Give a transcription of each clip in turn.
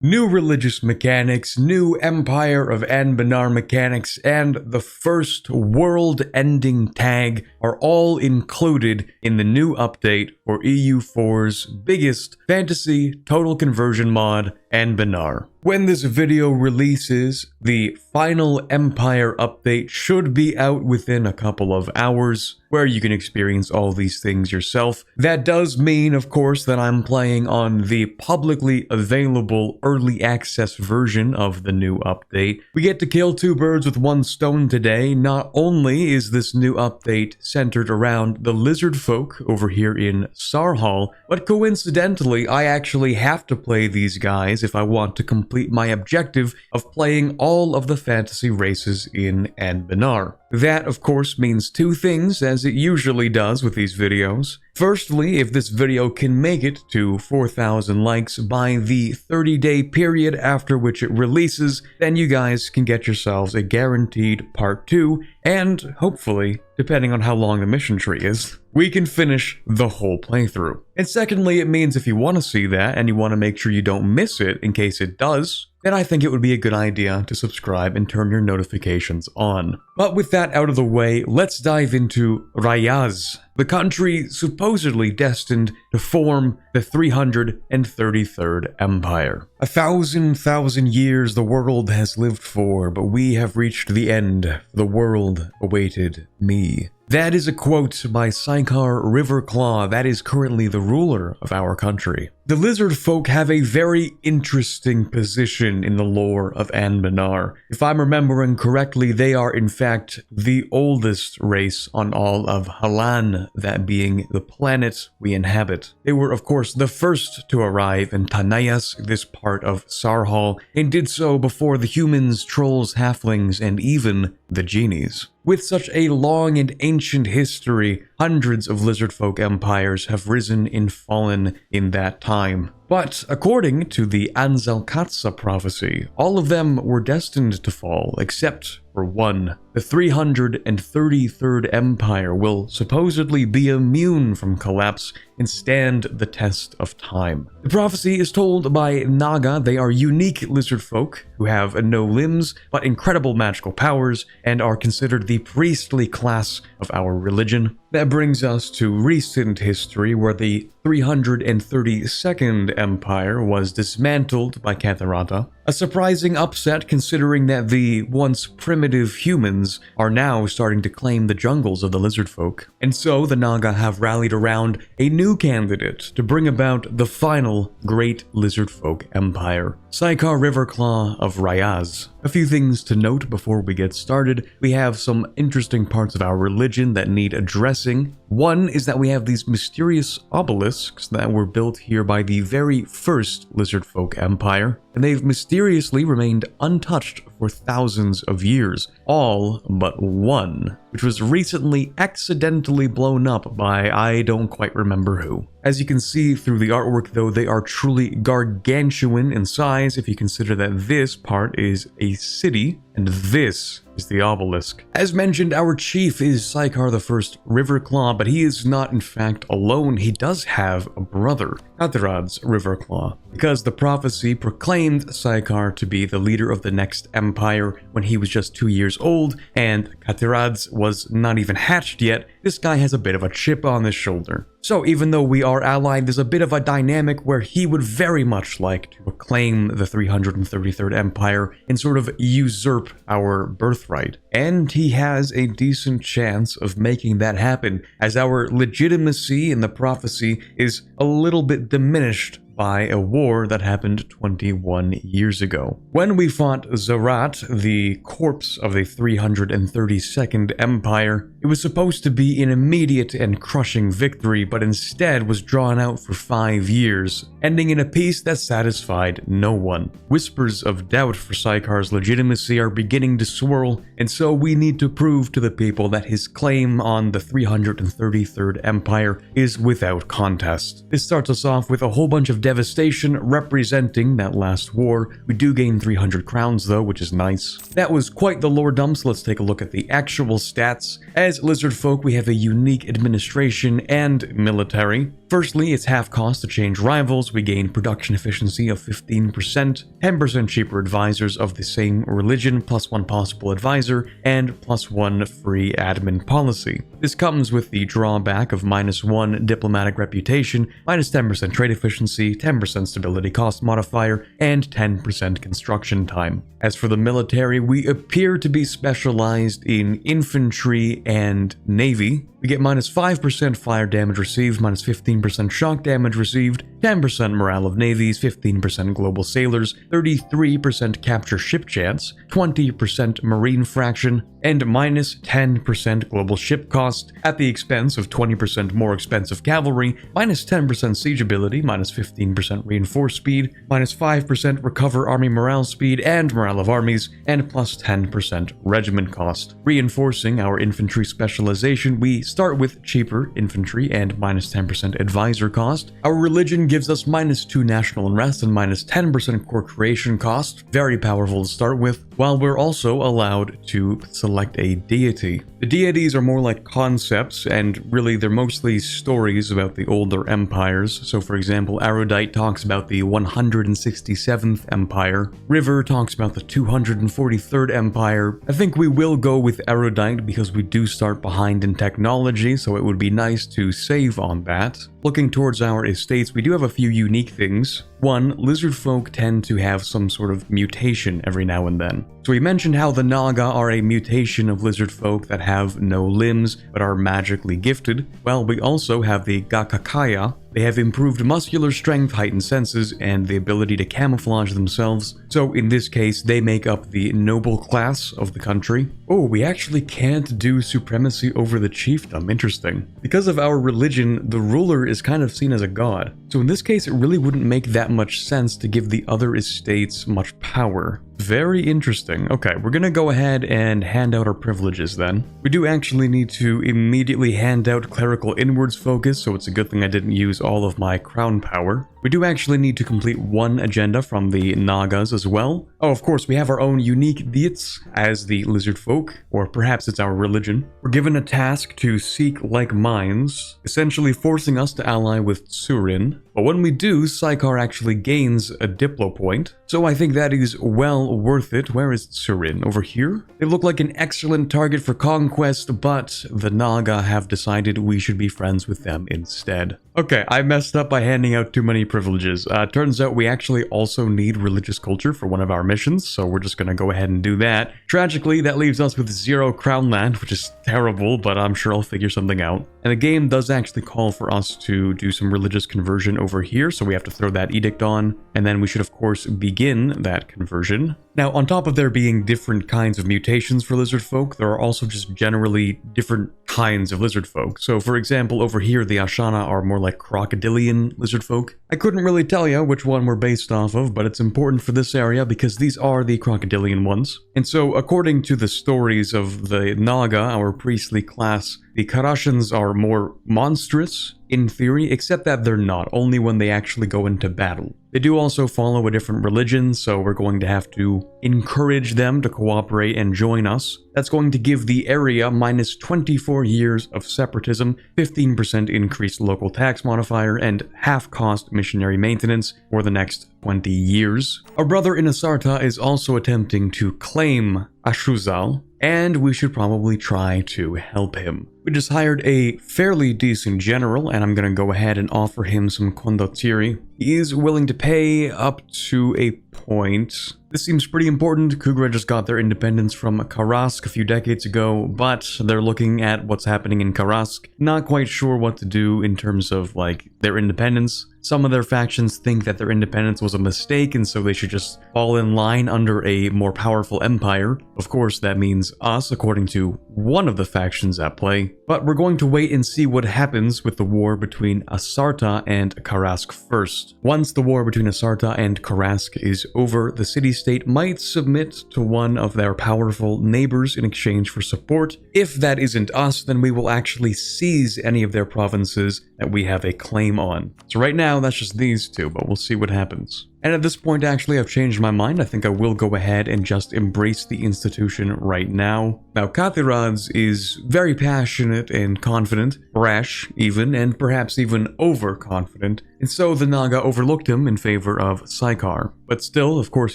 New religious mechanics, new Empire of Anbennar mechanics, and the first world-ending tag are all included in the new update for EU4's biggest fantasy total conversion mod, Anbennar. When this video releases, the final Empire update should be out within a couple of hours, where you can experience all these things yourself. That does mean, of course, that I'm playing on the publicly available early access version of the new update. We get to kill two birds with one stone today. Not only is this new update centered around the Lizardfolk over here in Sarhal, but coincidentally, I actually have to play these guys if I want to complete my objective of playing all of the fantasy races in Anbennar. That, of course, means two things, as it usually does with these videos. Firstly, if this video can make it to 4,000 likes by the 30-day period after which it releases, then you guys can get yourselves a guaranteed part 2, and hopefully, depending on how long the mission tree is, we can finish the whole playthrough. And secondly, it means if you want to see that and you want to make sure you don't miss it in case it does, then I think it would be a good idea to subscribe and turn your notifications on. But with that out of the way, let's dive into Ryaz, the country supposedly destined to form the 333rd Empire. 1,000 years the world has lived for, but we have reached the end. The world awaited me. That is a quote by Sykar Riverclaw, that is currently the ruler of our country. The Lizardfolk have a very interesting position in the lore of Anbennar. If I'm remembering correctly, they are in fact the oldest race on all of Halan, that being the planet we inhabit. They were of course the first to arrive in Tanayas, this part of Sarhal, and did so before the humans, trolls, halflings, and even the genies. With such a long and ancient history, hundreds of Lizardfolk empires have risen and fallen in that time. But according to the Anzalkatsa prophecy, all of them were destined to fall, except for one. The 333rd Empire will supposedly be immune from collapse and stand the test of time. The prophecy is told by Naga. They are unique lizardfolk who have no limbs but incredible magical powers and are considered the priestly class of our religion. That brings us to recent history, where the 332nd Empire was dismantled by Katharata. A surprising upset considering that the once primitive humans are now starting to claim the jungles of the Lizardfolk. And so the Naga have rallied around a new candidate to bring about the final great Lizardfolk Empire, Sykar Riverclaw of Ryaz. A few things to note before we get started. We have some interesting parts of our religion that need addressing. One is that we have these mysterious obelisks that were built here by the very first Lizardfolk Empire, and they've mysteriously remained untouched for thousands of years, all but one, which was recently accidentally blown up by I don't quite remember who. As you can see through the artwork though, they are truly gargantuan in size if you consider that this part is a city and this is the obelisk. As mentioned, our chief is Sykar the First Riverclaw, but he is not in fact alone. He does have a brother, Katharad's Riverclaw, because the prophecy proclaimed Sykar to be the leader of the next empire when he was just 2 years old, and Katharad's was not even hatched yet. This guy has a bit of a chip on his shoulder. So even though we are allied, there's a bit of a dynamic where he would very much like to acclaim the 333rd Empire and sort of usurp our birthright. And he has a decent chance of making that happen, as our legitimacy in the prophecy is a little bit diminished by a war that happened 21 years ago. When we fought Zerat, the corpse of the 332nd Empire, it was supposed to be an immediate and crushing victory, but instead was drawn out for 5 years, ending in a peace that satisfied no one. Whispers of doubt for Sykar's legitimacy are beginning to swirl, and so we need to prove to the people that his claim on the 333rd Empire is without contest. This starts us off with a whole bunch of devastation representing that last war. We do gain 300 crowns though, which is nice. That was quite the lore dump, so let's take a look at the actual stats. As Lizardfolk, we have a unique administration and military. Firstly, it's half cost to change rivals. We gain production efficiency of 15%, 10% cheaper advisors of the same religion, plus 1 possible advisor, and plus 1 free admin policy. This comes with the drawback of -1 diplomatic reputation, -10% trade efficiency, 10% stability cost modifier, and 10% construction time. As for the military, we appear to be specialized in infantry and navy. We get -5% fire damage received, -15% shock damage received, 10% morale of navies, 15% global sailors, 33% capture ship chance, 20% marine fraction, and -10% global ship cost at the expense of 20% more expensive cavalry, -10% siege ability, -15% reinforced speed, -5% recover army morale speed and morale of armies, and +10% regiment cost. Reinforcing our infantry specialization, we start with cheaper infantry and -10% advisor cost. Our religion gives us -2 national unrest and -10% core creation cost, very powerful to start with, while we're also allowed to select a deity. The deities are more like concepts, and really they're mostly stories about the older empires. So for example, Erudite talks about the 167th empire, River talks about the 243rd empire. I think we will go with Erudite because we do start behind in technology, so it would be nice to save on that. Looking towards our estates, we do have a few unique things. One, Lizardfolk tend to have some sort of mutation every now and then. So we mentioned how the Naga are a mutation of Lizardfolk that have no limbs but are magically gifted. Well, we also have the Gakakaya. They have improved muscular strength, heightened senses, and the ability to camouflage themselves. So in this case, they make up the noble class of the country. Oh, we actually can't do supremacy over the chiefdom. Interesting. Because of our religion, the ruler is kind of seen as a god. So in this case, it really wouldn't make that much sense to give the other estates much power. Very interesting. Okay, we're gonna go ahead and hand out our privileges then. We do actually need to immediately hand out clerical inwards focus, so it's a good thing I didn't use all of my crown power. We do actually need to complete one agenda from the Nagas as well. Oh, of course, we have our own unique deeds as the Lizardfolk, or perhaps it's our religion. We're given a task to seek like minds, essentially forcing us to ally with Surin. But when we do, Sykar actually gains a Diplo point, so I think that is well worth it. Where is Surin? Over here? They look like an excellent target for conquest, but the Naga have decided we should be friends with them instead. Okay, I messed up by handing out too many privileges. Turns out we actually also need religious culture for one of our missions, so we're just gonna go ahead and do that. Tragically, that leaves us with 0 crown land, which is terrible, but I'm sure I'll figure something out. And the game does actually call for us to do some religious conversion over here, so we have to throw that edict on, and then we should of course begin that conversion. Now, on top of there being different kinds of mutations for Lizardfolk, there are also just generally different kinds of Lizardfolk. So for example, over here the Ashana are more like crocodilian Lizardfolk. I couldn't really tell you which one we're based off of, but it's important for this area because these are the crocodilian ones. And so according to the stories of the Naga, our priestly class, the Karashans are more monstrous in theory, except that they're not, only when they actually go into battle. They do also follow a different religion, so we're going to have to encourage them to cooperate and join us. That's going to give the area -24 years of separatism, 15% increased local tax modifier, and half-cost missionary maintenance for the next 20 years. Our brother in Asarta is also attempting to claim Ashuzal, and we should probably try to help him. We just hired a fairly decent general, and I'm gonna go ahead and offer him some Kondotsiri. He is willing to pay up to a point. This seems pretty important. Kugra just got their independence from Karask a few decades ago, but they're looking at what's happening in Karask. Not quite sure what to do in terms of, like, their independence. Some of their factions think that their independence was a mistake, and so they should just fall in line under a more powerful empire. Of course, that means us, according to one of the factions at play. But we're going to wait and see what happens with the war between Asarta and Karask first. Once the war between Asarta and Karask is over, the city-state might submit to one of their powerful neighbors in exchange for support. If that isn't us, then we will actually seize any of their provinces that we have a claim on. So right now, that's just these two, but we'll see what happens. And at this point, actually, I've changed my mind. I think I will go ahead and just embrace the institution right now. Now, Kathirad's is very passionate and confident, brash even, and perhaps even overconfident, and so the Naga overlooked him in favor of Saikar. But still, of course,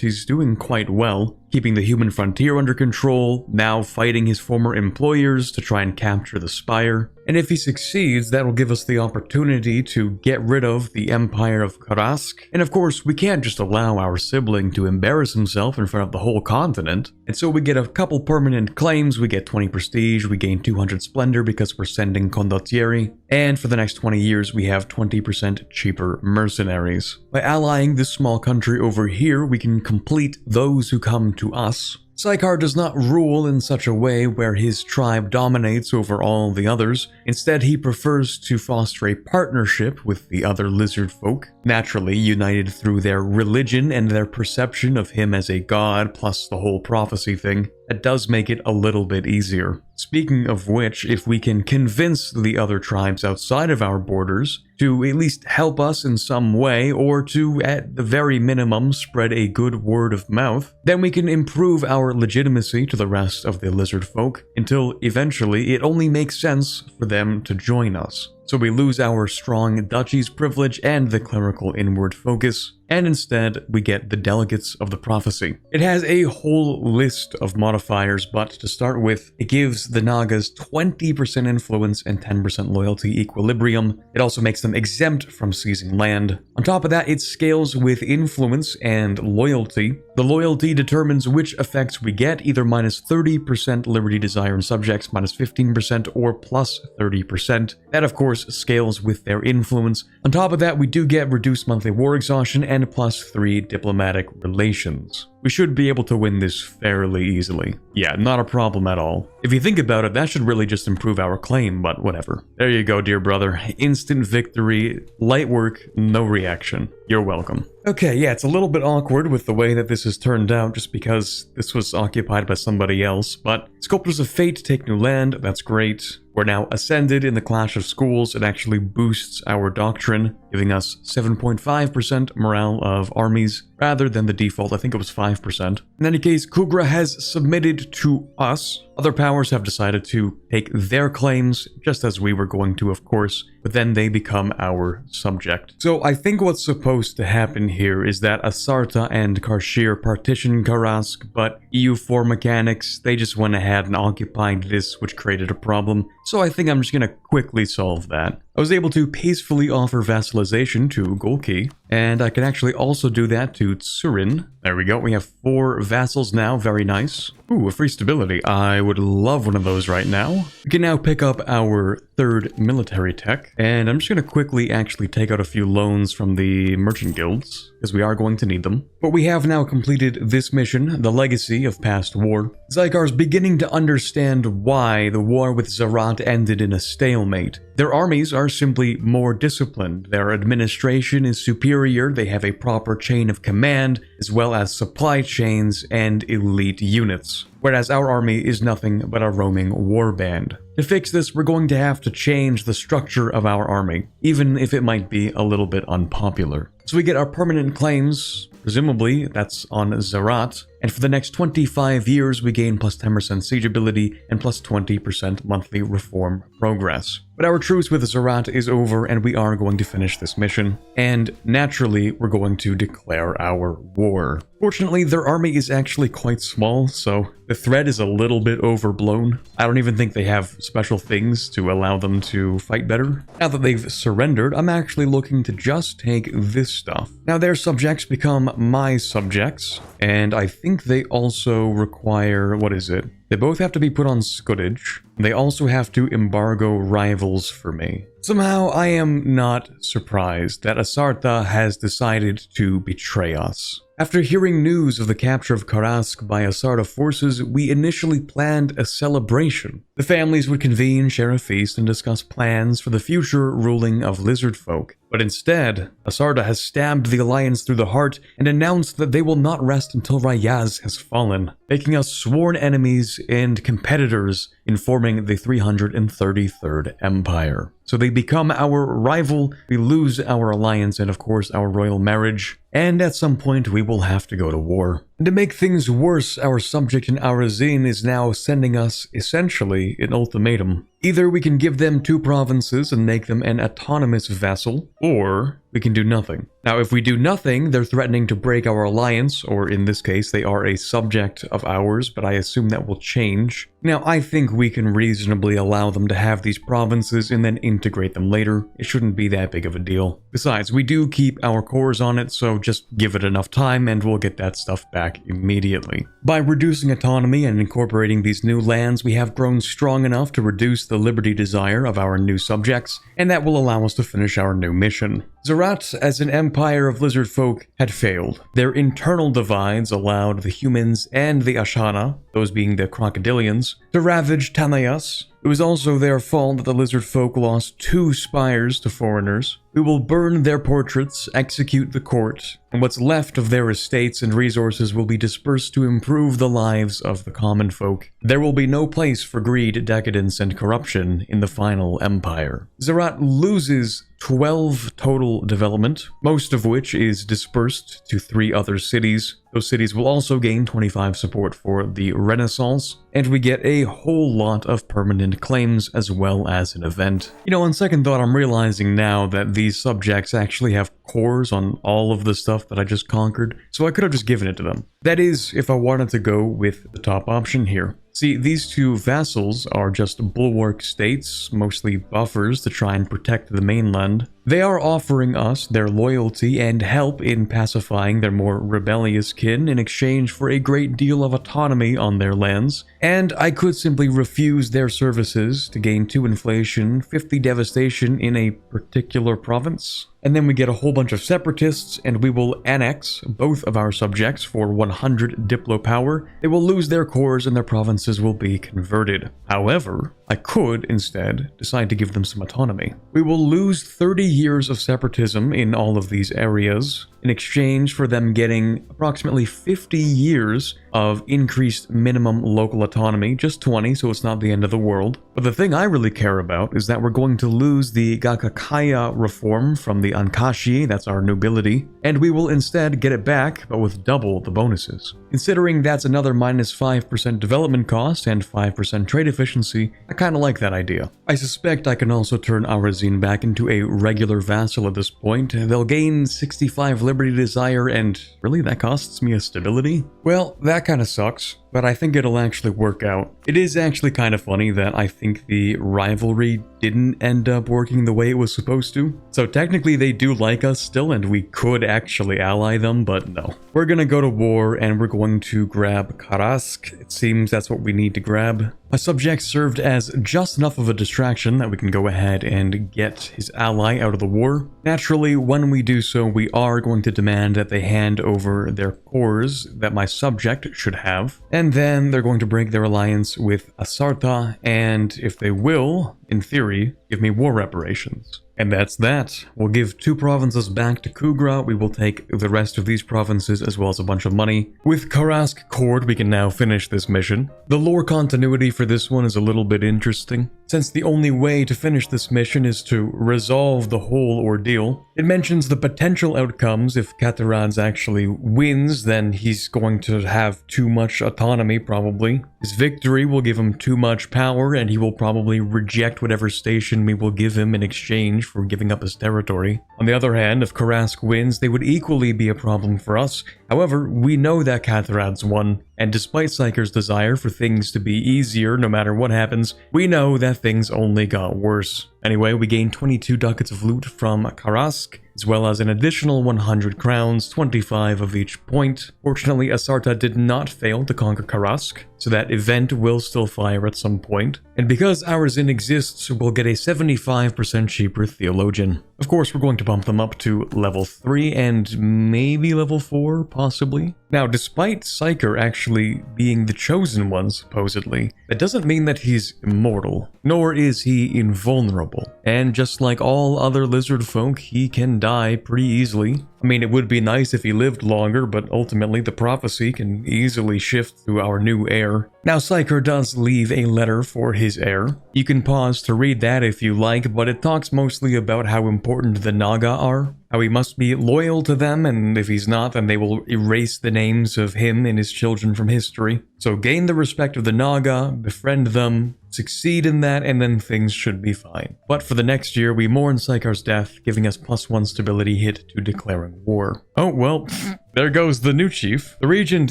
he's doing quite well, keeping the human frontier under control, now fighting his former employers to try and capture the Spire. And if he succeeds, that will give us the opportunity to get rid of the Empire of Karask. And of course, we can't just allow our sibling to embarrass himself in front of the whole continent. And so we get a couple permanent claims, we get 20 prestige, we gain 200 splendor because we're sending condottieri, and for the next 20 years we have 20% cheaper mercenaries. By allying this small country over here, we can complete those who come to us. Saikar does not rule in such a way where his tribe dominates over all the others. Instead, he prefers to foster a partnership with the other Lizardfolk, naturally united through their religion and their perception of him as a god, plus the whole prophecy thing. That does make it a little bit easier. Speaking of which, if we can convince the other tribes outside of our borders to at least help us in some way, or to, at the very minimum, spread a good word of mouth, then we can improve our legitimacy to the rest of the Lizardfolk, until eventually it only makes sense for them to join us. So we lose our strong duchy's privilege and the clerical inward focus, and instead we get the delegates of the prophecy. It has a whole list of modifiers, but to start with, it gives the Nagas 20% influence and 10% loyalty equilibrium. It also makes them exempt from seizing land. On top of that, it scales with influence and loyalty. The loyalty determines which effects we get, either minus 30% liberty, desire, and subjects, minus 15%, or plus 30%. That, of course, scales with their influence. On top of that, we do get reduced monthly war exhaustion and plus 3 diplomatic relations. We should be able to win this fairly easily. Yeah, not a problem at all. If you think about it, that should really just improve our claim, but whatever. There you go, dear brother. Instant victory, light work, no reaction. You're welcome. Okay, yeah, it's a little bit awkward with the way that this has turned out just because this was occupied by somebody else, but Sculptors of Fate take new land, that's great. We're now ascended in the Clash of Schools. It actually boosts our doctrine, giving us 7.5% morale of armies, rather than the default, I think it was 5%. In any case, Kugra has submitted to us. Other powers have decided to take their claims, just as we were going to, of course, but then they become our subject. So I think what's supposed to happen here is that Asarta and Karshir partition Karask, but EU4 mechanics, they just went ahead and occupied this, which created a problem. So I think I'm just gonna quickly solve that. I was able to peacefully offer vassalization to Golki, and I can actually also do that to Tsurin. There we go, we have 4 vassals now, very nice. Ooh, a free stability. I would love one of those right now. We can now pick up our 3rd military tech, and I'm just going to quickly actually take out a few loans from the merchant guilds, because we are going to need them. But we have now completed this mission, the legacy of past war. Zygar's beginning to understand why the war with Zerat ended in a stalemate. Their armies are simply more disciplined, their administration is superior, they have a proper chain of command, as well as supply chains and elite units. Whereas our army is nothing but a roaming warband. To fix this, we're going to have to change the structure of our army, even if it might be a little bit unpopular. So we get our permanent claims, presumably that's on Zerat, and for the next 25 years we gain plus 10% siege ability and plus 20% monthly reform progress. But our truce with Zerat is over and we are going to finish this mission, and naturally we're going to declare our war. Fortunately, their army is actually quite small, so the threat is a little bit overblown. I don't even think they have special things to allow them to fight better. Now that they've surrendered, I'm actually looking to just take this stuff. Now their subjects become my subjects, and I think they also require, what is it? They both have to be put on scutage. They also have to embargo rivals for me. Somehow, I am not surprised that Asarta has decided to betray us. After hearing news of the capture of Karask by Asarta forces, we initially planned a celebration. The families would convene, share a feast, and discuss plans for the future ruling of Lizardfolk. But instead, Asarta has stabbed the Alliance through the heart and announced that they will not rest until Rayaz has fallen, making us sworn enemies and competitors in forming the 333rd Empire. So they become our rival, we lose our alliance and of course our royal marriage, and at some point we will have to go to war. And to make things worse, our subject in Arazin is now sending us, essentially, an ultimatum. Either we can give them 2 provinces and make them an autonomous vassal, or we can do nothing. Now, if we do nothing, they're threatening to break our alliance, or in this case, they are a subject of ours, but I assume that will change. Now, I think we can reasonably allow them to have these provinces and then integrate them later. It shouldn't be that big of a deal. Besides, we do keep our cores on it, so just give it enough time and we'll get that stuff back immediately. By reducing autonomy and incorporating these new lands, we have grown strong enough to reduce the liberty desire of our new subjects, and that will allow us to finish our new mission. Zerat, as an empire of Lizardfolk, had failed. Their internal divides allowed the humans and the Ashana, those being the crocodilians, to ravage Tanayas. It was also their fault that the Lizardfolk lost 2 spires to foreigners. We will burn their portraits, execute the court, and what's left of their estates and resources will be dispersed to improve the lives of the common folk. There will be no place for greed, decadence, and corruption in the final empire. Zerat loses 12 total development, most of which is dispersed to 3 other cities. Those cities will also gain 25 support for the Renaissance, and we get a whole lot of permanent claims as well as an event. You know, on second thought, I'm realizing now that these subjects actually have cores on all of the stuff that I just conquered, so I could have just given it to them. That is, if I wanted to go with the top option here. See, these 2 vassals are just bulwark states, mostly buffers to try and protect the mainland. They are offering us their loyalty and help in pacifying their more rebellious kin in exchange for a great deal of autonomy on their lands, and I could simply refuse their services to gain 2 inflation, 50 devastation in a particular province. And then we get a whole bunch of separatists, and we will annex both of our subjects for 100 diplo power. They will lose their cores and their provinces will be converted. However, I could instead decide to give them some autonomy. We will lose 30 years of separatism in all of these areas in exchange for them getting approximately 50 years of increased minimum local autonomy, just 20, so it's not the end of the world. But the thing I really care about is that we're going to lose the Gakakaya reform from the Ankashi, that's our nobility, and we will instead get it back, but with double the bonuses. Considering that's another minus 5% development cost and 5% trade efficiency, I kinda like that idea. I suspect I can also turn Arazin back into a regular vassal at this point. They'll gain 65 liberty desire, and really that costs me a stability? Well, that kinda sucks, but I think it'll actually work out. It is actually kind of funny that I think the rivalry didn't end up working the way it was supposed to. So technically they do like us still, and we could actually ally them, but no. We're gonna go to war, and we're going to grab Karask. It seems that's what we need to grab. My subject served as just enough of a distraction that we can go ahead and get his ally out of the war. Naturally, when we do so, we are going to demand that they hand over their cores that my subject should have, and then they're going to break their alliance with Asarta, and if they will, in theory, give me war reparations. And that's that. We'll give 2 provinces back to Kugra. We will take the rest of these provinces as well as a bunch of money. With Karask Cord, we can now finish this mission. The lore continuity for this one is a little bit interesting, since the only way to finish this mission is to resolve the whole ordeal. It mentions the potential outcomes. If Kataradz actually wins, then he's going to have too much autonomy, probably. His victory will give him too much power, and he will probably reject whatever station we will give him in exchange for giving up his territory. On the other hand, if Karask wins, they would equally be a problem for us. However, we know that Kataradz won, and despite Psyker's desire for things to be easier no matter what happens, we know that things only got worse. Anyway, we gained 22 ducats of loot from Karask, as well as an additional 100 crowns, 25 of each point. Fortunately, Asarta did not fail to conquer Karask, so that event will still fire at some point. And because Arazin exists, we'll get a 75% cheaper Theologian. Of course, we're going to bump them up to level 3 and maybe level 4, possibly. Now, despite Psyker actually being the chosen one, supposedly, that doesn't mean that he's immortal, nor is he invulnerable. And just like all other lizard folk, he can die pretty easily. I mean, it would be nice if he lived longer, but ultimately the prophecy can easily shift to our new heir. Now, Psyker does leave a letter for his heir. You can pause to read that if you like, but it talks mostly about how important the Naga are, how he must be loyal to them, and if he's not, then they will erase the names of him and his children from history. So gain the respect of the Naga, befriend them, succeed in that, and then things should be fine. But for the next year, we mourn Psykar's death, giving us +1 stability hit to declaring war. Oh, well, there goes the new chief. The regent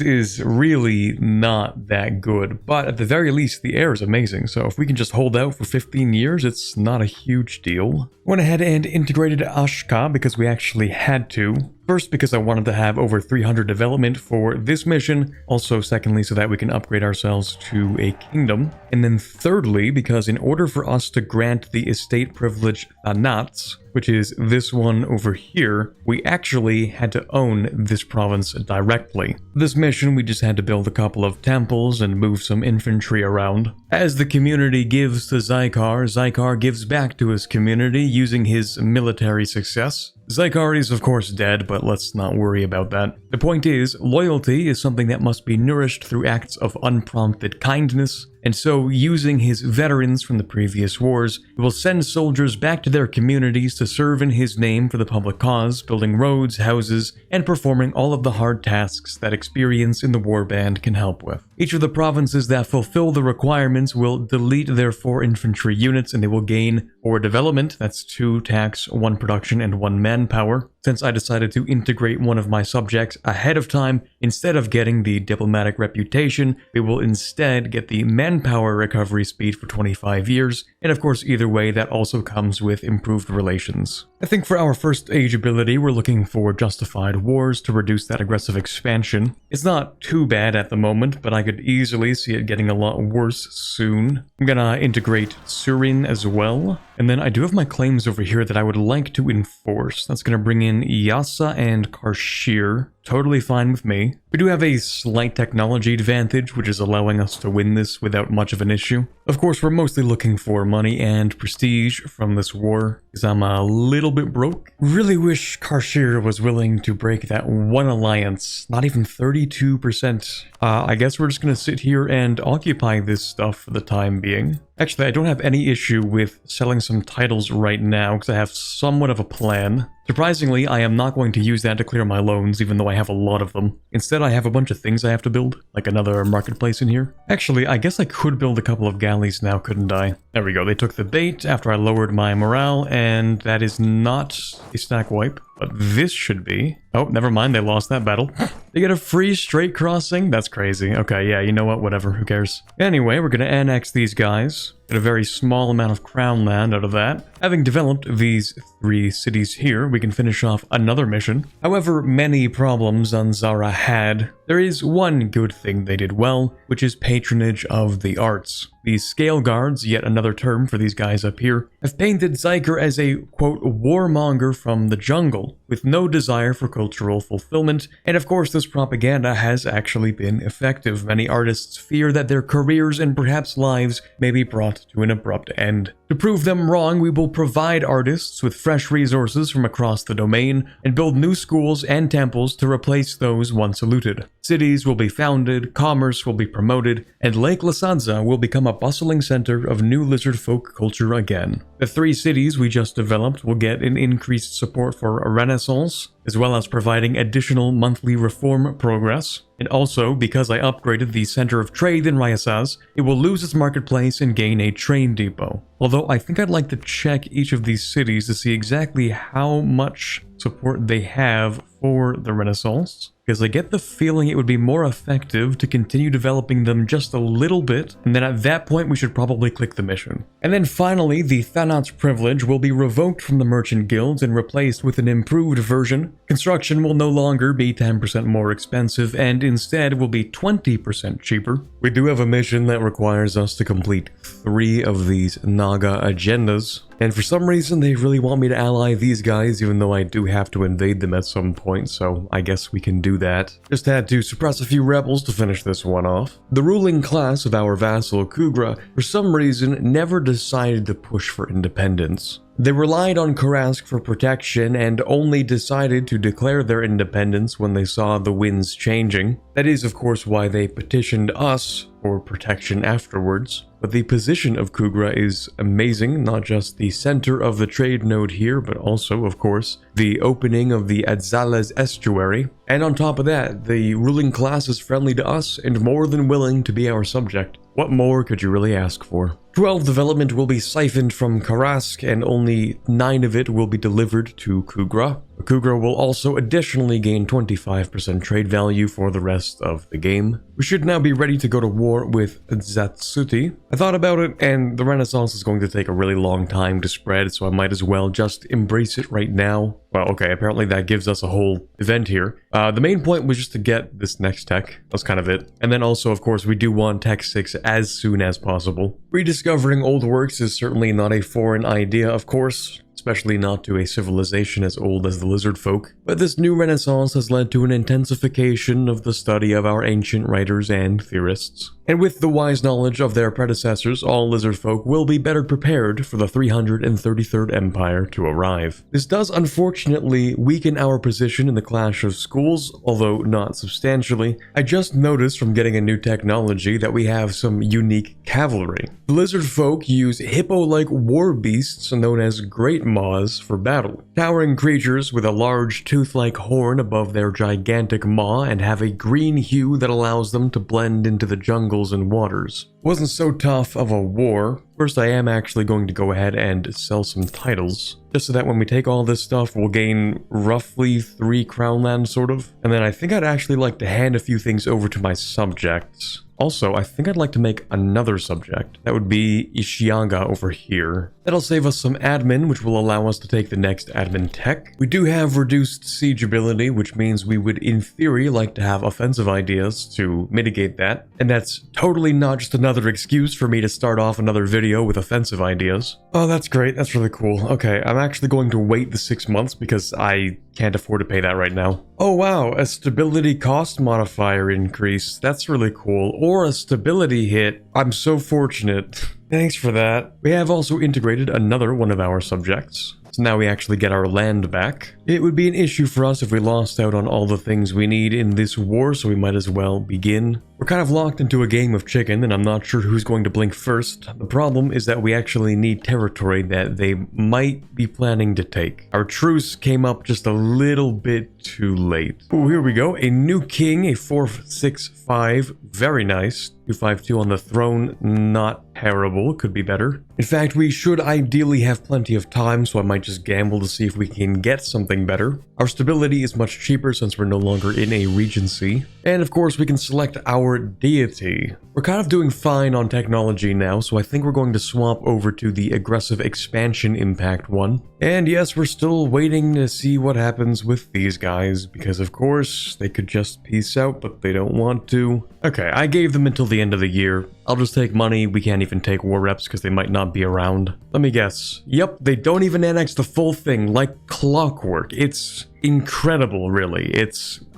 is really not that good, but at the very least, the heir is amazing, so if we can just hold out for 15 years, it's not a huge deal. Went ahead and integrated Ashka because we actually had to. First, because I wanted to have over 300 development for this mission. Also, secondly, so that we can upgrade ourselves to a kingdom. And then thirdly, because in order for us to grant the estate privilege Thanats, which is this one over here, we actually had to own this province directly. This mission, we just had to build a couple of temples and move some infantry around. As the community gives to Zykar, Zykar gives back to his community using his military success. Zykar is of course dead, but let's not worry about that. The point is, loyalty is something that must be nourished through acts of unprompted kindness, and so using his veterans from the previous wars, he will send soldiers back to their communities to serve in his name for the public cause, building roads, houses, and performing all of the hard tasks that experience in the warband can help with. Each of the provinces that fulfill the requirements will delete their 4 infantry units and they will gain 4 development, that's 2 tax, 1 production, and 1 manpower. Since I decided to integrate one of my subjects ahead of time, instead of getting the diplomatic reputation, we will instead get the manpower recovery speed for 25 years, and of course either way that also comes with improved relations. I think for our first age ability, we're looking for Justified Wars to reduce that aggressive expansion. It's not too bad at the moment, but I could easily see it getting a lot worse soon. I'm gonna integrate Surin as well. And then I do have my claims over here that I would like to enforce. That's gonna bring in Yasa and Karshir. Totally fine with me. We do have a slight technology advantage, which is allowing us to win this without much of an issue. Of course, we're mostly looking for money and prestige from this war, because I'm a little bit broke. Really wish Karshir was willing to break that one alliance. Not even 32%. I guess we're just gonna sit here and occupy this stuff for the time being. Actually, I don't have any issue with selling some titles right now, because I have somewhat of a plan. Surprisingly, I am not going to use that to clear my loans, even though I have a lot of them. Instead, I have a bunch of things I have to build, like another marketplace in here. Actually, I guess I could build a couple of galleys now, couldn't I? There we go, they took the bait after I lowered my morale, and that is not a stack wipe, but this should be. Oh, never mind, they lost that battle. They get a free straight crossing? That's crazy. Okay, yeah, you know what, whatever, who cares? Anyway, we're gonna annex these guys. Get a very small amount of crown land out of that. Having developed these 3 cities here, we can finish off another mission. However many problems Zanzara had, there is one good thing they did well, which is patronage of the arts. The Scale Guards, yet another term for these guys up here, have painted Zyker as a, quote, warmonger from the jungle, with no desire for cultural fulfillment, and of course this propaganda has actually been effective. Many artists fear that their careers and perhaps lives may be brought to an abrupt end. To prove them wrong, we will provide artists with fresh resources from across the domain, and build new schools and temples to replace those once looted. Cities will be founded, commerce will be promoted, and Lake Lasadza will become a bustling center of new Lizardfolk culture again. The 3 cities we just developed will get an increased support for a renaissance, as well as providing additional monthly reform progress. And also, because I upgraded the center of trade in Ryasaz, it will lose its marketplace and gain a train depot. Although I think I'd like to check each of these cities to see exactly how much support they have for the Renaissance, because I get the feeling it would be more effective to continue developing them just a little bit, and then at that point we should probably click the mission. And then finally, the Thanats privilege will be revoked from the merchant guilds and replaced with an improved version, Construction will no longer be 10% more expensive and instead will be 20% cheaper. We do have a mission that requires us to complete 3 of these Naga agendas. And for some reason, they really want me to ally these guys, even though I do have to invade them at some point, so I guess we can do that. Just had to suppress a few rebels to finish this one off. The ruling class of our vassal Kugra, for some reason, never decided to push for independence. They relied on Karask for protection and only decided to declare their independence when they saw the winds changing. That is, of course, why they petitioned us for protection afterwards. But the position of Kugra is amazing, not just the center of the trade node here, but also, of course, the opening of the Adzales estuary. And on top of that, the ruling class is friendly to us and more than willing to be our subject. What more could you really ask for? 12 development will be siphoned from Karask, and only 9 of it will be delivered to Kugra. Kugra will also additionally gain 25% trade value for the rest of the game. We should now be ready to go to war with Zatsuti. I thought about it, and the Renaissance is going to take a really long time to spread, so I might as well just embrace it right now. Well, okay, apparently that gives us a whole event here. The main point was just to get this next tech. That's kind of it. And then also, of course, we do want Tech 6 as soon as possible. Rediscovering old works is certainly not a foreign idea, of course, especially not to a civilization as old as the Lizardfolk. But this new renaissance has led to an intensification of the study of our ancient writers and theorists. And with the wise knowledge of their predecessors, all Lizardfolk will be better prepared for the 333rd Empire to arrive. This does unfortunately weaken our position in the Clash of Schools, although not substantially. I just noticed from getting a new technology that we have some unique cavalry. The Lizardfolk use hippo-like war beasts known as Great Maws for battle. Towering creatures with a large tooth-like horn above their gigantic maw and have a green hue that allows them to blend into the jungles and waters. Wasn't so tough of a war. First, I am actually going to go ahead and sell some titles, just so that when we take all this stuff, we'll gain roughly 3 crown land, sort of. And then I think I'd actually like to hand a few things over to my subjects. Also, I think I'd like to make another subject. That would be Ishiaga over here. That'll save us some admin, which will allow us to take the next admin tech. We do have reduced siege ability, which means we would, in theory, like to have offensive ideas to mitigate that. And that's totally not just another excuse for me to start off another video with offensive ideas. Oh, that's great. That's really cool. Okay, I'm actually going to wait the 6 months because I can't afford to pay that right now. Oh wow, a stability cost modifier increase. That's really cool. Or a stability hit. I'm so fortunate. Thanks for that. We have also integrated another one of our subjects. So now we actually get our land back. It would be an issue for us if we lost out on all the things we need in this war, so we might as well begin. We're kind of locked into a game of chicken, and I'm not sure who's going to blink first. The problem is that we actually need territory that they might be planning to take. Our truce came up just a little bit too late. Oh, here we go. A new king, a 465. Very nice. 252 on the throne. Not terrible. Could be better. In fact, we should ideally have plenty of time, so I might just gamble to see if we can get something better. Our stability is much cheaper since we're no longer in a regency. And of course, we can select our deity. We're kind of doing fine on technology now, so I think we're going to swap over to the aggressive expansion impact one. And yes, we're still waiting to see what happens with these guys, because of course, they could just peace out, but they don't want to. Okay, I gave them until the end of the year. I'll just take money. We can't even take war reps because they might not be around. Let me guess. Yep, they don't even annex the full thing like clockwork. It's incredible, really.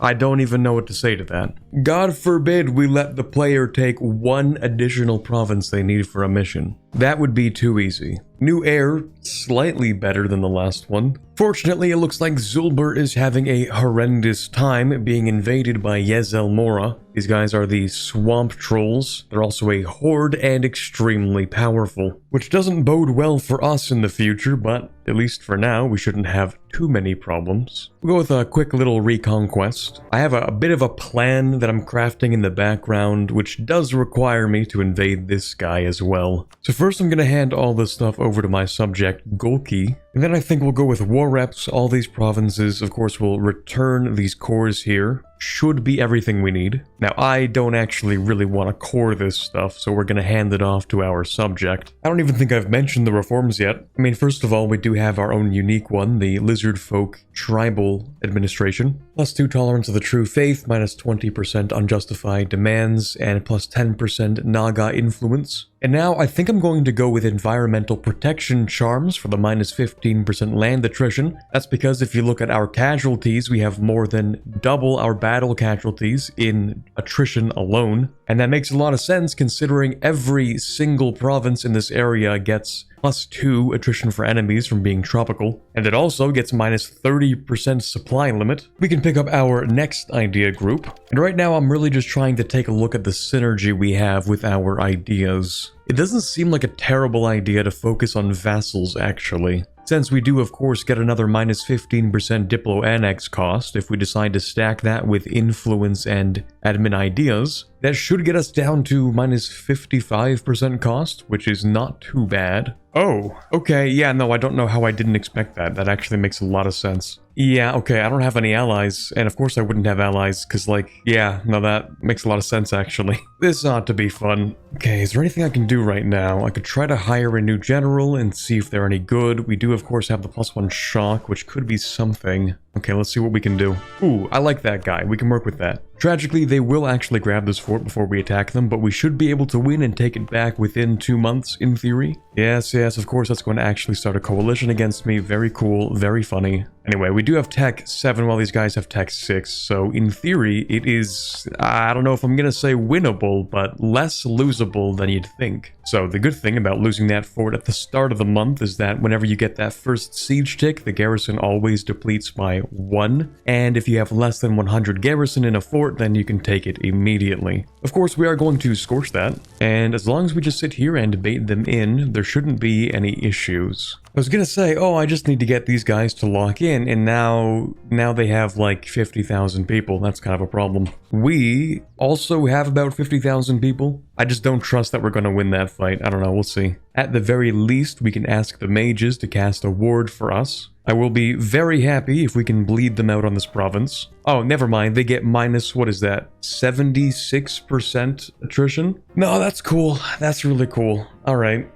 I don't even know what to say to that. God forbid we let the player take 1 additional province they need for a mission. That would be too easy. New heir, slightly better than the last one. Fortunately, it looks like Zulbur is having a horrendous time being invaded by Yezel Mora. These guys are the swamp trolls. They're also a horde and extremely powerful, which doesn't bode well for us in the future, but at least for now, we shouldn't have too many problems. We'll go with a quick little reconquest. I have a bit of a plan that I'm crafting in the background, which does require me to invade this guy as well. So first I'm going to hand all this stuff over to my subject, Golki, and then I think we'll go with war reps, all these provinces. Of course, we'll return these cores here. Should be everything we need. Now, I don't actually really want to core this stuff, so we're going to hand it off to our subject. I don't even think I've mentioned the reforms yet. I mean, first of all, we do have our own unique one, the Lizardfolk Tribal clerical administration, +2 tolerance of the true faith, -20% unjustified demands, and +10% Naga influence. And now I think I'm going to go with environmental protection charms for the -15% land attrition. That's because if you look at our casualties, we have more than double our battle casualties in attrition alone. And that makes a lot of sense considering every single province in this area gets +2 attrition for enemies from being tropical, and it also gets -30% supply limit. We can pick up our next idea group, and right now I'm really just trying to take a look at the synergy we have with our ideas. It doesn't seem like a terrible idea to focus on vassals, actually. Since we do of course get another -15% Diplo Annex cost if we decide to stack that with influence and admin ideas, that should get us down to -55% cost, which is not too bad. Oh, okay, yeah, no, I don't know how I didn't expect that. That actually makes a lot of sense. Yeah, okay, I don't have any allies, and of course I wouldn't have allies, because like, yeah, no, that makes a lot of sense actually. This ought to be fun. Okay, is there anything I can do right now? I could try to hire a new general and see if they're any good. We do of course have the +1 shock, which could be something. Okay, let's see what we can do. Ooh, I like that guy. We can work with that. Tragically, they will actually grab this fort before we attack them, but we should be able to win and take it back within 2 months, in theory. Yes, of course that's going to actually start a coalition against me. Very cool, very funny. Anyway, we do have Tech 7 while these guys have Tech 6, so in theory, it is, I don't know if I'm gonna say winnable, but less losable than you'd think. So the good thing about losing that fort at the start of the month is that whenever you get that first siege tick, the garrison always depletes by 1, and if you have less than 100 garrison in a fort, then you can take it immediately. Of course, we are going to scorch that, and as long as we just sit here and bait them in, there shouldn't be any issues. I was gonna say, oh, I just need to get these guys to lock in, and now they have like 50,000 people. That's kind of a problem. We also have about 50,000 people. I just don't trust that we're gonna win that fight. I don't know, we'll see. At the very least, we can ask the mages to cast a ward for us. I will be very happy if we can bleed them out on this province. Oh, never mind. They get minus, what is that? 76% attrition? No, that's cool. That's really cool. All right.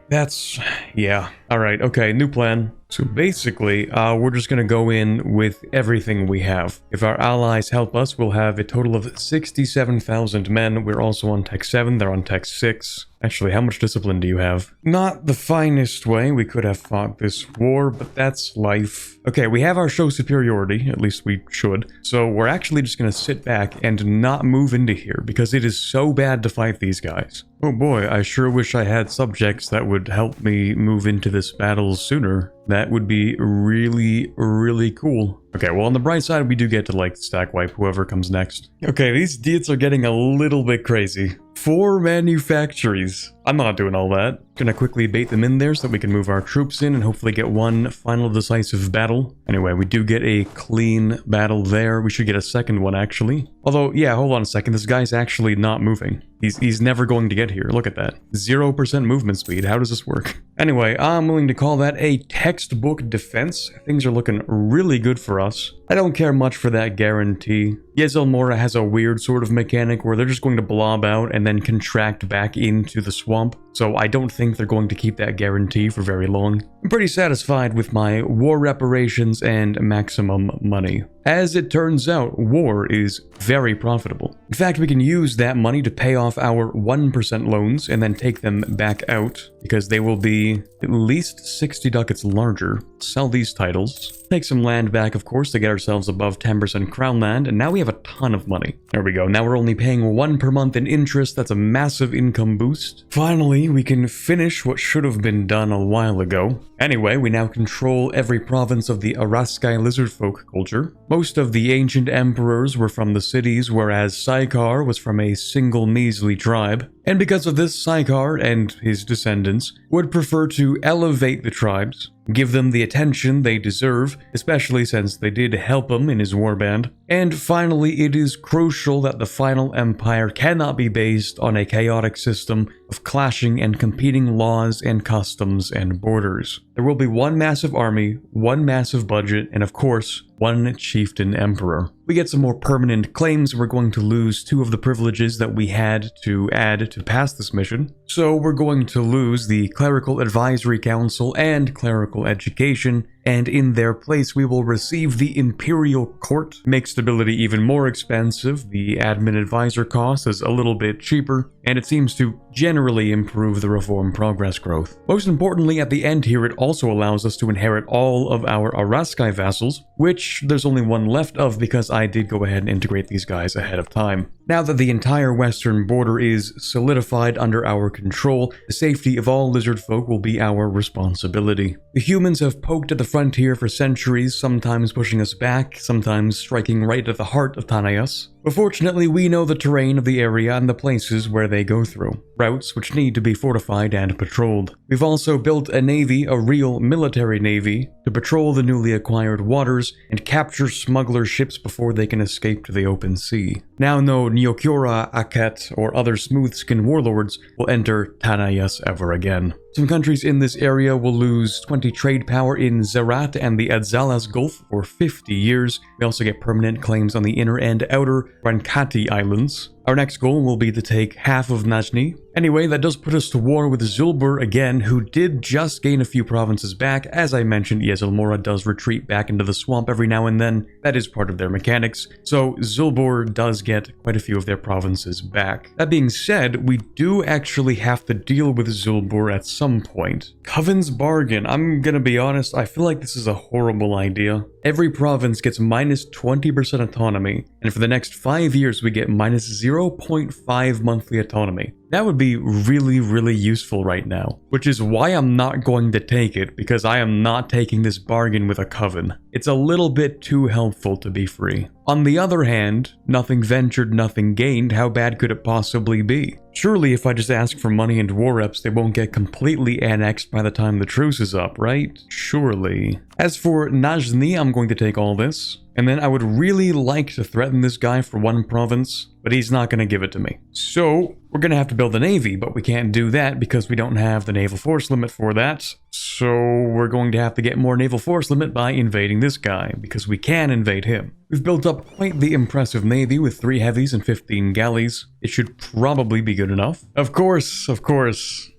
Yeah. All right. Okay. New plan. So basically, we're just going to go in with everything we have. If our allies help us, we'll have a total of 67,000 men. We're also on Tech 7. They're on Tech 6. Actually, how much discipline do you have? Not the finest way we could have fought this war, but that's life. Okay, we have our show superiority, at least we should. So we're actually just gonna sit back and not move into here, because it is so bad to fight these guys. Oh boy, I sure wish I had subjects that would help me move into this battle sooner. That would be really, really cool. Okay, well on the bright side, we do get to like stack wipe whoever comes next. Okay, these deets are getting a little bit crazy. 4 manufactories. I'm not doing all that. Gonna quickly bait them in there so that we can move our troops in and hopefully get one final decisive battle. Anyway, we do get a clean battle there. We should get a second one actually. Although, yeah, hold on a second. This guy's actually not moving. He's never going to get here. Look at that. 0% movement speed. How does this work? Anyway, I'm willing to call that a textbook defense. Things are looking really good for us. I don't care much for that guarantee. Yezelmora has a weird sort of mechanic where they're just going to blob out and then contract back into the swamp. So I don't think they're going to keep that guarantee for very long. I'm pretty satisfied with my war reparations and maximum money. As it turns out, war is very profitable. In fact, we can use that money to pay off our 1% loans and then take them back out because they will be at least 60 ducats larger. Sell these titles. Take some land back, of course, to get ourselves above 10% crown land, and now we have a ton of money. There we go. Now we're only paying 1 per month in interest. That's a massive income boost. Finally, we can finish what should have been done a while ago. Anyway, we now control every province of the Araskai Lizardfolk culture. Most of the ancient emperors were from the cities, whereas Saikar was from a single measly tribe. And because of this, Saikar and his descendants would prefer to elevate the tribes, give them the attention they deserve, especially since they did help him in his warband. And finally, it is crucial that the final empire cannot be based on a chaotic system of clashing and competing laws and customs and borders. There will be one massive army, one massive budget, and of course, one chieftain emperor. We get some more permanent claims. We're going to lose 2 of the privileges that we had to add to pass this mission. So we're going to lose the Clerical Advisory Council and Clerical Education, and in their place we will receive the Imperial Court. Makes stability even more expensive, the admin advisor cost is a little bit cheaper, and it seems to generally improve the reform progress growth. Most importantly, at the end here, it also allows us to inherit all of our Araskai vassals, which there's only one left of because I did go ahead and integrate these guys ahead of time. Now that the entire western border is solidified under our control, the safety of all lizard folk will be our responsibility. The humans have poked at the frontier for centuries, sometimes pushing us back, sometimes striking right at the heart of Tanayas. But fortunately, we know the terrain of the area and the places where they go through, routes which need to be fortified and patrolled. We've also built a navy, a real military navy, to patrol the newly acquired waters and capture smuggler ships before they can escape to the open sea. Now no Nyokura, Aket, or other smooth-skinned warlords will enter Tanayas ever again. Some countries in this area will lose 20 trade power in Zerat and the Adzalas Gulf for 50 years. We also get permanent claims on the inner and outer Brankati Islands. Our next goal will be to take half of Najni. Anyway, that does put us to war with Zulbur again, who did just gain a few provinces back. As I mentioned, Yezelmora does retreat back into the swamp every now and then. That is part of their mechanics. So Zulbur does get quite a few of their provinces back. That being said, we do actually have to deal with Zulbur at some point. Coven's Bargain. I'm gonna be honest, I feel like this is a horrible idea. Every province gets minus 20% autonomy, and for the next 5 years we get minus 0.5 monthly autonomy. That would be really, really useful right now, which is why I'm not going to take it, because I am not taking this bargain with a coven. It's a little bit too helpful to be free. On the other hand, nothing ventured, nothing gained. How bad could it possibly be? Surely if I just ask for money and war reps, they won't get completely annexed by the time the truce is up, right? Surely. As for Najni, I'm going to take all this. And then I would really like to threaten this guy for one province, but he's not going to give it to me. So we're going to have to build a navy, but we can't do that because we don't have the naval force limit for that. So we're going to have to get more naval force limit by invading this guy, because we can invade him. We've built up quite the impressive navy with 3 heavies and 15 galleys. It should probably be good enough. Of course.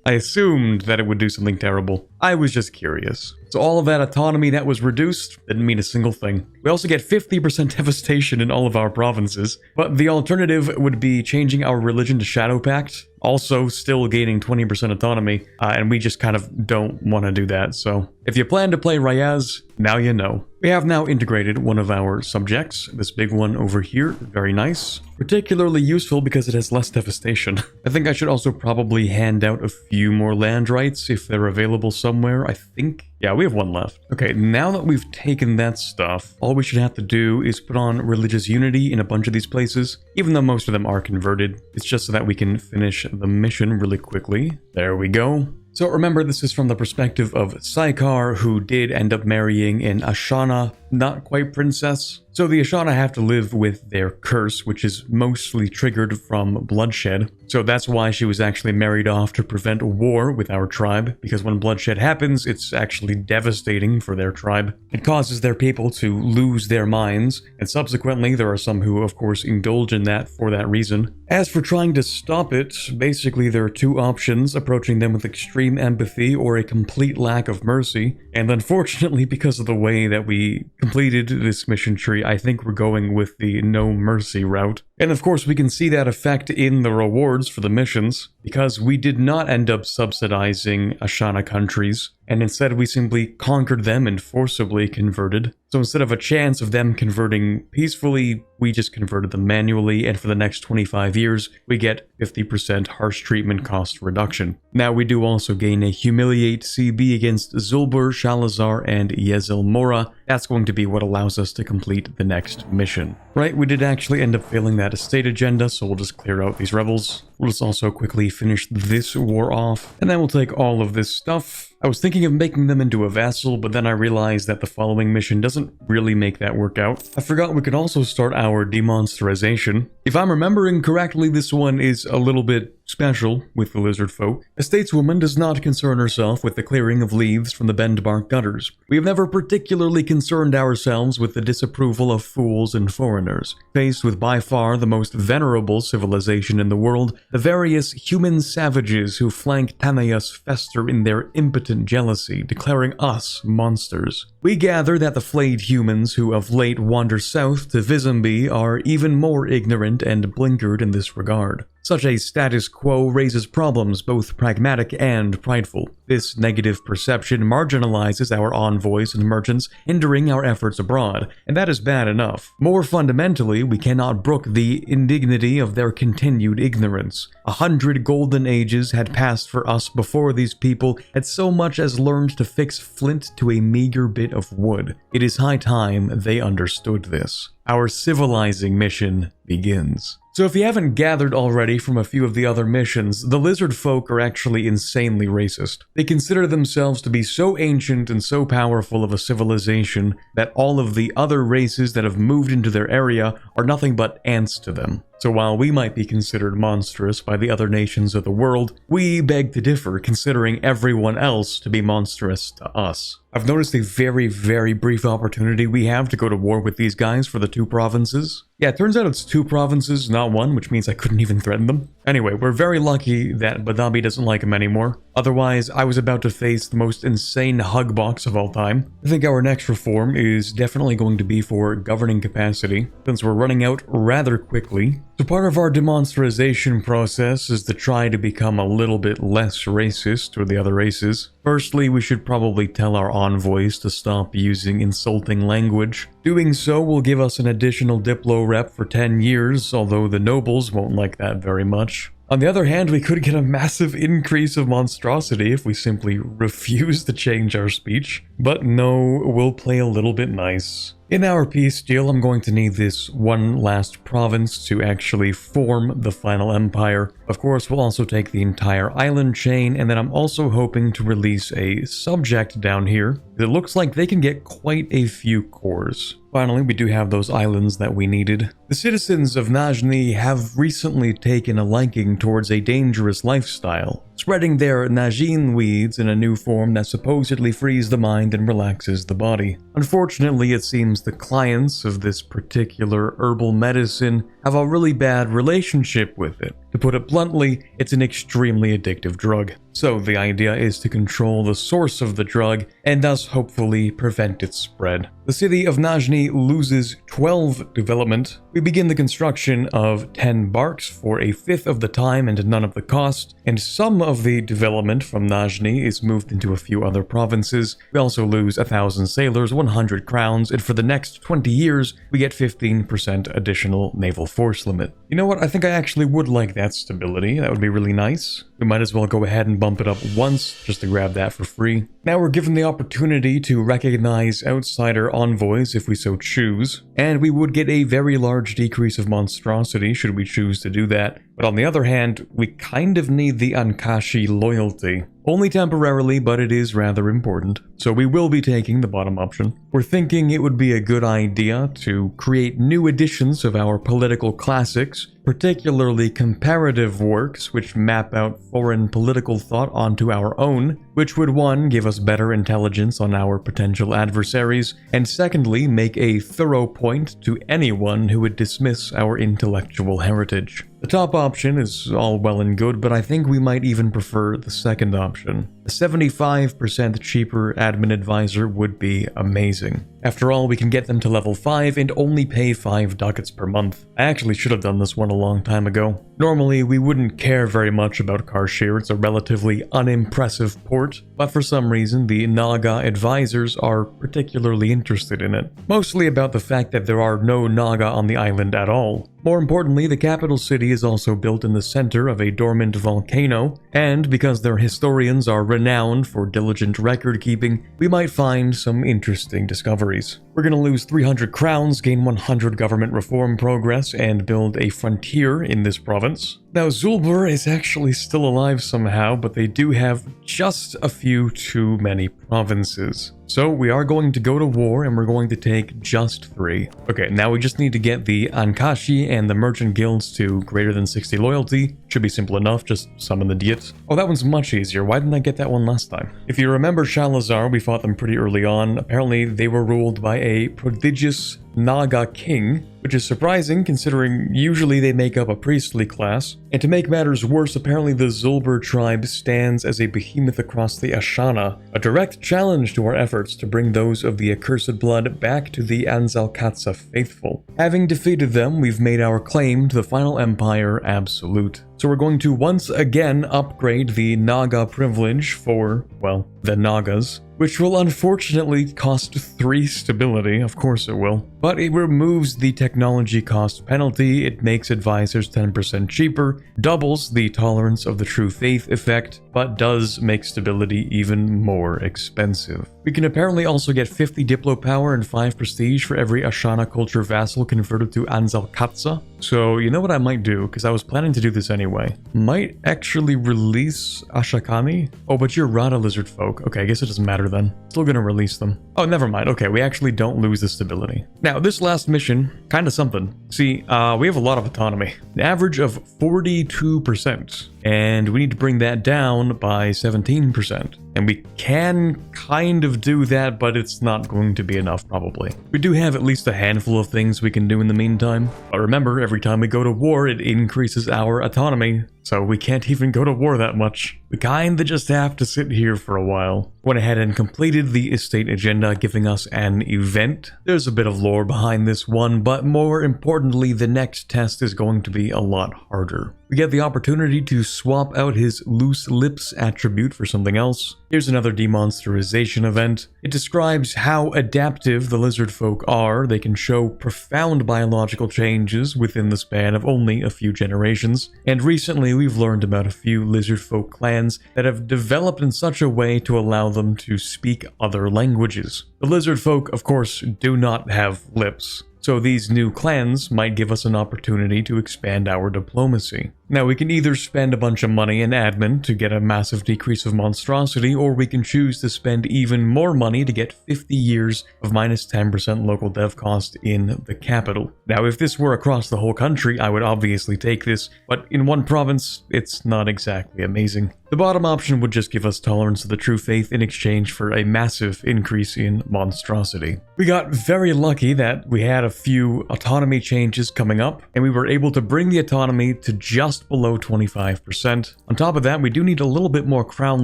I assumed that it would do something terrible. I was just curious. So all of that autonomy that was reduced didn't mean a single thing. We also get 50% devastation in all of our provinces, but the alternative would be changing our religion to Shadow Pact, also still gaining 20% autonomy, and we just kind of don't want to do that. So if you plan to play Ryaz, now you know. We have now integrated one of our subjects, this big one over here, very nice. Particularly useful because it has less devastation. I think I should also probably hand out a few more land rights if they're available somewhere, I think. Yeah, we have one left. Okay, now that we've taken that stuff, all we should have to do is put on religious unity in a bunch of these places, even though most of them are converted. It's just so that we can finish the mission really quickly. There we go. So remember, this is from the perspective of Saikar, who did end up marrying an Ashana, not quite princess. So the Ashana have to live with their curse, which is mostly triggered from bloodshed. So that's why she was actually married off to prevent war with our tribe, because when bloodshed happens, it's actually devastating for their tribe. It causes their people to lose their minds, and subsequently there are some who of course indulge in that for that reason. As for trying to stop it, basically there are 2 options: approaching them with extreme empathy or a complete lack of mercy. And unfortunately, because of the way that we completed this mission tree, I think we're going with the no mercy route. And of course we can see that effect in the rewards for the missions, because we did not end up subsidizing Ashana countries, and instead we simply conquered them and forcibly converted. So instead of a chance of them converting peacefully, we just converted them manually, and for the next 25 years, we get 50% harsh treatment cost reduction. Now we do also gain a Humiliate CB against Zulbur, Shalazar, and Yezelmora. That's going to be what allows us to complete the next mission. Right, we did actually end up failing that estate agenda, so we'll just clear out these rebels. We'll just also quickly finish this war off, and then we'll take all of this stuff. I was thinking of making them into a vassal, but then I realized that the following mission doesn't really make that work out. I forgot we could also start our demonsterization. If I'm remembering correctly, this one is a little bit special with the Lizardfolk. A stateswoman does not concern herself with the clearing of leaves from the bend-bark gutters. We have never particularly concerned ourselves with the disapproval of fools and foreigners. Faced with by far the most venerable civilization in the world, the various human savages who flank Timaeus fester in their impotent jealousy, declaring us monsters. We gather that the flayed humans who of late wander south to Vizambi are even more ignorant and blinkered in this regard. Such a status quo raises problems both pragmatic and prideful. This negative perception marginalizes our envoys and merchants, hindering our efforts abroad, and that is bad enough. More fundamentally, we cannot brook the indignity of their continued ignorance. 100 golden ages had passed for us before these people had so much as learned to fix flint to a meager bit of wood. It is high time they understood this. Our civilizing mission begins. So if you haven't gathered already from a few of the other missions, the Lizardfolk are actually insanely racist. They consider themselves to be so ancient and so powerful of a civilization that all of the other races that have moved into their area are nothing but ants to them. So while we might be considered monstrous by the other nations of the world, we beg to differ, considering everyone else to be monstrous to us. I've noticed a very, very brief opportunity we have to go to war with these guys for the 2 provinces. Yeah, it turns out it's 2 provinces, not 1, which means I couldn't even threaten them. Anyway, we're very lucky that Badabi doesn't like him anymore. Otherwise, I was about to face the most insane hug box of all time. I think our next reform is definitely going to be for governing capacity, since we're running out rather quickly. So part of our demonstration process is to try to become a little bit less racist toward the other races. Firstly, we should probably tell our envoys to stop using insulting language. Doing so will give us an additional Diplo rep for 10 years, although the nobles won't like that very much. On the other hand, we could get a massive increase of monstrosity if we simply refuse to change our speech. But no, we'll play a little bit nice. In our peace deal, I'm going to need this one last province to actually form the final empire. Of course, we'll also take the entire island chain, and then I'm also hoping to release a subject down here. It looks like they can get quite a few cores. Finally, we do have those islands that we needed. The citizens of Najni have recently taken a liking towards a dangerous lifestyle, spreading their Najin weeds in a new form that supposedly frees the mind and relaxes the body. Unfortunately, it seems the clients of this particular herbal medicine have a really bad relationship with it. To put it bluntly, it's an extremely addictive drug. So the idea is to control the source of the drug and thus hopefully prevent its spread. The city of Najni loses 12 development. We begin the construction of 10 barks for a fifth of the time and none of the cost, and some of the development from Najni is moved into a few other provinces. We also lose 1,000 sailors, 100 crowns, and for the next 20 years, we get 15% additional naval force limit. You know what? I think I actually would like that stability. That would be really nice. We might as well go ahead and bump it up once just to grab that for free. Now we're given the opportunity to recognize outsider envoys if we so choose, and we would get a very large decrease of monstrosity should we choose to do that. But on the other hand, we kind of need the Ankashi loyalty. Only temporarily, but it is rather important. So we will be taking the bottom option. We're thinking it would be a good idea to create new editions of our political classics, particularly comparative works which map out foreign political thought onto our own, which would 1. Give us better intelligence on our potential adversaries, and secondly, make a thorough point to anyone who would dismiss our intellectual heritage. The top option is all well and good, but I think we might even prefer the second option. A 75% cheaper admin advisor would be amazing. After all, we can get them to level 5 and only pay 5 ducats per month. I actually should have done this one a long time ago. Normally, we wouldn't care very much about Karshir, it's a relatively unimpressive port, but for some reason the Naga advisors are particularly interested in it. Mostly about the fact that there are no Naga on the island at all. More importantly, the capital city is also built in the center of a dormant volcano, and because their historians are renowned for diligent record keeping, we might find some interesting discoveries. We're gonna lose 300 crowns, gain 100 government reform progress, and build a frontier in this province. Now, Zulbur is actually still alive somehow, but they do have just a few too many provinces. So we are going to go to war, and we're going to take just 3. Okay, now we just need to get the Ankashi and the merchant guilds to greater than 60 loyalty, Should be simple enough, just summon the Diet. Oh, that one's much easier. Why didn't I get that one last time? If you remember Shalazar, we fought them pretty early on. Apparently, they were ruled by a prodigious Naga king, which is surprising considering usually they make up a priestly class. And to make matters worse, apparently the Zulber tribe stands as a behemoth across the Ashana, a direct challenge to our efforts to bring those of the accursed blood back to the Anzalkatsa faithful. Having defeated them, we've made our claim to the final empire absolute. So we're going to once again upgrade the Naga privilege for, well, the Nagas, which will unfortunately cost 3 stability, of course it will. But it removes the technology cost penalty, it makes advisors 10% cheaper, doubles the tolerance of the true faith effect, but does make stability even more expensive. We can apparently also get 50 Diplo power and 5 prestige for every Ashana culture vassal converted to Anzalkatsa. So you know what I might do, because I was planning to do this anyway. Might actually release Ashakani? Oh, but you're Rada Lizardfolk. Okay, I guess it doesn't matter then. Still gonna release them. Oh, never mind. Okay, we actually don't lose the stability. Now, this last mission, kinda something. See, we have a lot of autonomy. An average of 42%. And we need to bring that down by 17%. And we can kind of do that, but it's not going to be enough, probably. We do have at least a handful of things we can do in the meantime. But remember, every time we go to war, it increases our autonomy. So we can't even go to war that much. We kinda just have to sit here for a while. Went ahead and completed the estate agenda, giving us an event. There's a bit of lore behind this one, but more importantly, the next test is going to be a lot harder. We get the opportunity to swap out his loose lips attribute for something else. Here's another demonsterization event. It describes how adaptive the Lizardfolk are. They can show profound biological changes within the span of only a few generations. And recently we've learned about a few Lizardfolk clans that have developed in such a way to allow them to speak other languages. The Lizardfolk, of course, do not have lips. So these new clans might give us an opportunity to expand our diplomacy. Now we can either spend a bunch of money in admin to get a massive decrease of monstrosity, or we can choose to spend even more money to get 50 years of minus 10% local dev cost in the capital. Now if this were across the whole country, I would obviously take this, but in one province, it's not exactly amazing. The bottom option would just give us tolerance to the true faith in exchange for a massive increase in monstrosity. We got very lucky that we had a few autonomy changes coming up, and we were able to bring the autonomy to just below 25%. On top of that, we do need a little bit more crown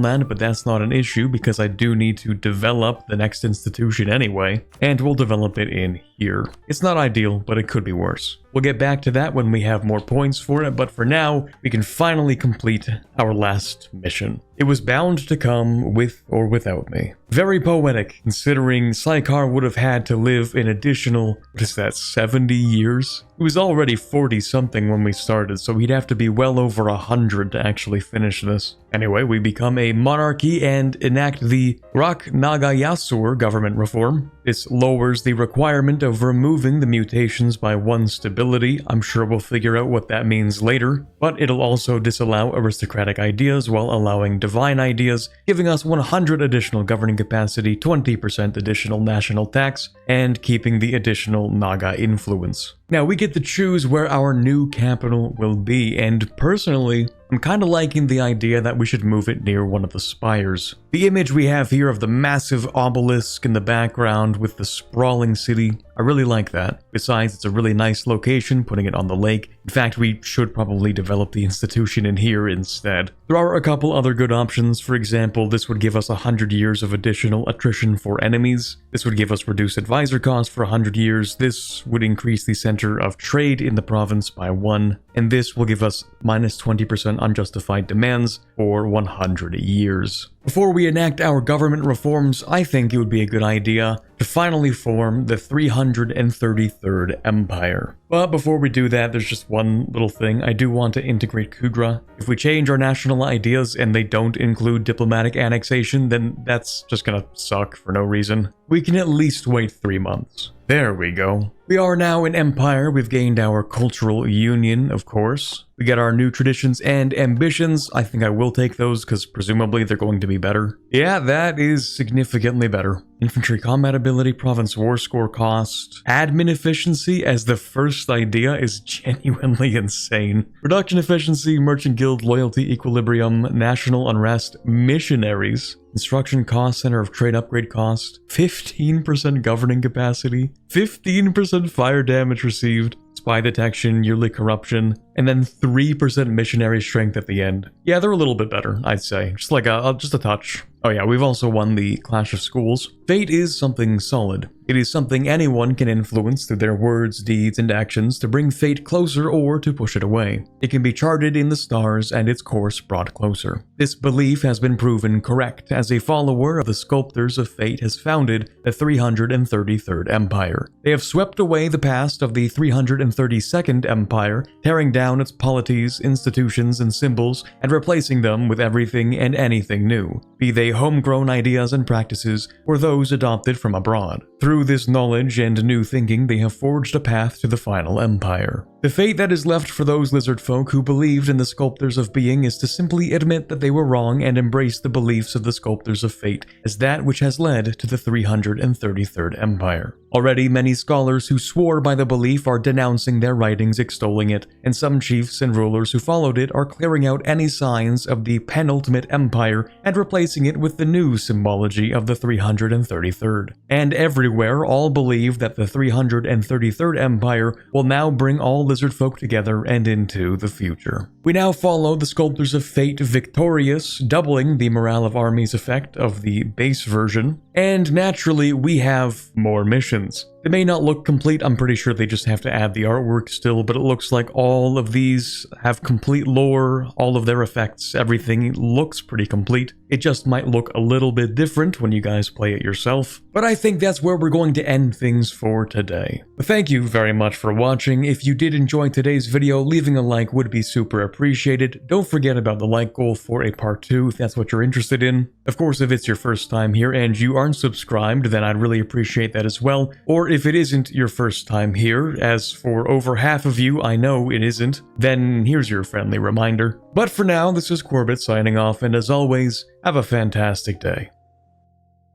land, but that's not an issue because I do need to develop the next institution anyway, and we'll develop it in here. It's not ideal, but it could be worse. We'll get back to that when we have more points for it, but for now, we can finally complete our last mission. It was bound to come with or without me. Very poetic, considering Saikar would have had to live an additional, 70 years? He was already 40-something when we started, so he'd have to be well over 100 to actually finish this. Anyway, we become a monarchy and enact the Rak Nagayasur government reform. This lowers the requirement of removing the mutations by 1 stability. I'm sure we'll figure out what that means later. But it'll also disallow aristocratic ideas while allowing divine ideas, giving us 100 additional governing capacity, 20% additional national tax, and keeping the additional Naga influence. Now we get to choose where our new capital will be, and personally, I'm kinda liking the idea that we should move it near one of the spires. The image we have here of the massive obelisk in the background with the sprawling city, I really like that. Besides, it's a really nice location, putting it on the lake. In fact, we should probably develop the institution in here instead. There are a couple other good options. For example, this would give us 100 years of additional attrition for enemies. This would give us reduced advisor cost for 100 years. This would increase the center of trade in the province by 1. And this will give us minus 20% unjustified demands for 100 years. Before we enact our government reforms, I think it would be a good idea to finally form the 333rd Empire. But before we do that, there's just one little thing. I do want to integrate Kugra. If we change our national ideas and they don't include diplomatic annexation, then that's just gonna suck for no reason. We can at least wait 3 months. There we go. We are now an empire. We've gained our cultural union, of course. We get our new traditions and ambitions. I think I will take those because presumably they're going to be better. Yeah, that is significantly better. Infantry combat ability, province war score cost. Admin efficiency as the first idea is genuinely insane. Production efficiency, merchant guild, loyalty, equilibrium, national unrest, missionaries. Instruction cost, center of trade upgrade cost. 15% governing capacity. 15% fire damage received. Spy detection, yearly corruption, and then 3% missionary strength at the end. Yeah, they're a little bit better, I'd say. Just like just a touch. Oh yeah, we've also won the Clash of Schools. Fate is something solid. It is something anyone can influence through their words, deeds, and actions to bring fate closer or to push it away. It can be charted in the stars and its course brought closer. This belief has been proven correct as a follower of the Sculptors of Fate has founded the 333rd Empire. They have swept away the past of the 332nd Empire, tearing down its polities, institutions, and symbols, and replacing them with everything and anything new, be they homegrown ideas and practices or those adopted from abroad. Through this knowledge and new thinking, they have forged a path to the final empire. The fate that is left for those lizard folk who believed in the Sculptors of Being is to simply admit that they were wrong and embrace the beliefs of the Sculptors of Fate as that which has led to the 333rd Empire. Already, many scholars who swore by the belief are denouncing their writings extolling it, and some chiefs and rulers who followed it are clearing out any signs of the penultimate empire and replacing it with the new symbology of the 333rd. And everywhere, all believe that the 333rd Empire will now bring all lizard folk together and into the future. We now follow the Sculptors of Fate victorious, doubling the morale of armies effect of the base version, and naturally we have more missions. They may not look complete, I'm pretty sure they just have to add the artwork still, but it looks like all of these have complete lore, all of their effects, everything looks pretty complete. It just might look a little bit different when you guys play it yourself. But I think that's where we're going to end things for today. Thank you very much for watching. If you did enjoy today's video, leaving a like would be super appreciated. Don't forget about the like goal for a part 2 if that's what you're interested in. Of course, if it's your first time here and you aren't subscribed, then I'd really appreciate that as well. Or if it isn't your first time here, as for over half of you I know it isn't, then here's your friendly reminder. But for now, this is Corbett signing off, and as always, have a fantastic day.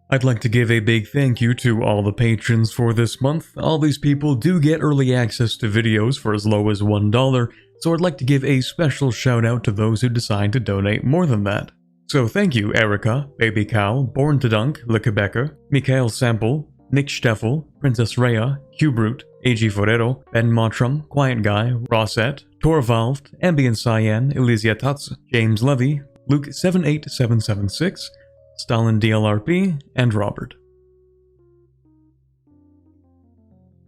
I'd like to give a big thank you to all the patrons for this month. All these people do get early access to videos for as low as $1, so I'd like to give a special shout out to those who decide to donate more than that. So thank you Erica, Baby Cow, Born to Dunk, Le Quebecer, Mikhail Sample, Nick Steffel, Princess Rhea, Hugh Brute, AG Forero, Ben Mottram, Quiet Guy, Rossette, Torvald, Ambient Cyan, Elysia Tutz, James Levy, Luke 78776, Stalin DLRP, and Robert.